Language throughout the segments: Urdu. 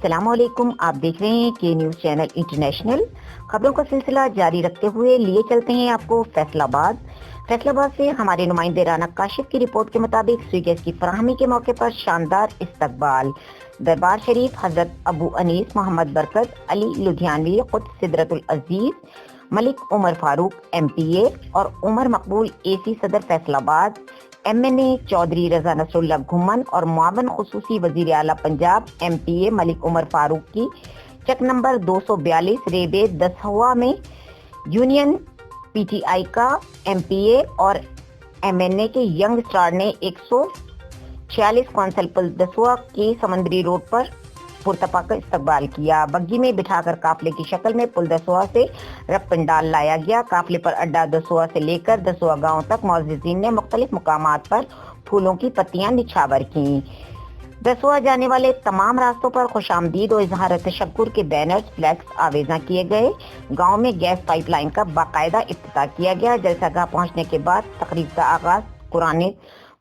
السلام علیکم، آپ دیکھ رہے ہیں کہ نیوز چینل انٹرنیشنل۔ خبروں کا سلسلہ جاری رکھتے ہوئے لیے چلتے ہیں آپ کو فیصل آباد سے ہمارے نمائندے رانا کاشف کی رپورٹ کے مطابق سوئی گیس کی فراہمی کے موقع پر شاندار استقبال۔ دربار شریف حضرت ابو انیس محمد برکت علی لدھیانوی قدس سدرت العزیز ملک عمر فاروق ایم پی اے اور عمر مقبول اے سی صدر فیصل آباد، ایم این اے چودھری رضا نصر اللہ گھمن اور معاون خصوصی وزیر اعلیٰ پنجاب ایم پی اے ملک عمر فاروق کی چیک نمبر 242 ریبے 10 میں یونین پی ٹی آئی کا ایم پی اے اور ایم این اے کے ینگ سٹار نے 146 کونسل پل دسوا کے سمندری روڈ پر پرتپاک استقبال کیا۔ بگی میں بٹھا کر قافلے کی شکل میں پل دسوا سے رب پنڈال لایا گیا۔ قافلے پر اڈا دسوا سے لے کر دسوا گاؤں تک معززین نے مختلف مقامات پر پھولوں کی پتیاں نچھاور کیں۔ دسوا جانے والے تمام راستوں پر خوش آمدید اور اظہار تشکر کے بینرز فلیکس آویزاں کیے گئے۔ گاؤں میں گیس پائپ لائن کا باقاعدہ افتتاح کیا گیا۔ جلسہ گاہ پہنچنے کے بعد تقریب کا آغاز قرآن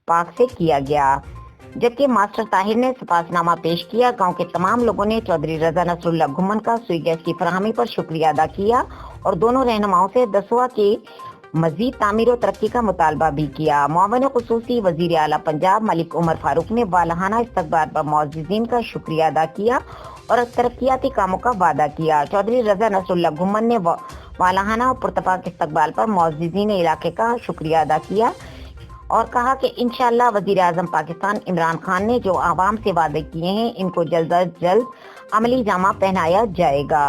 پاک سے کیا گیا، جبکہ ماسٹر طاہر نے سپاس نامہ پیش کیا۔ گاؤں کے تمام لوگوں نے چودھری رضا نصر اللہ گھمن کا سوئی گیس کی فراہمی پر شکریہ ادا کیا اور دونوں رہنماؤں سے دسوا کے مزید تعمیر و ترقی کا مطالبہ بھی کیا۔ معاون خصوصی وزیر اعلیٰ پنجاب ملک عمر فاروق نے والہانہ استقبال پر معززین کا شکریہ ادا کیا اور ترقیاتی کاموں کا وعدہ کیا۔ چودھری رضا نصر اللہ گھمن نے والہانہ اور پرتپاک استقبال پر معززین علاقے کا شکریہ ادا کیا اور کہا کہ انشاءاللہ وزیر اعظم پاکستان عمران خان نے جو عوام سے وعدے کیے ہیں ان کو جلد از جلد عملی جامہ پہنایا جائے گا۔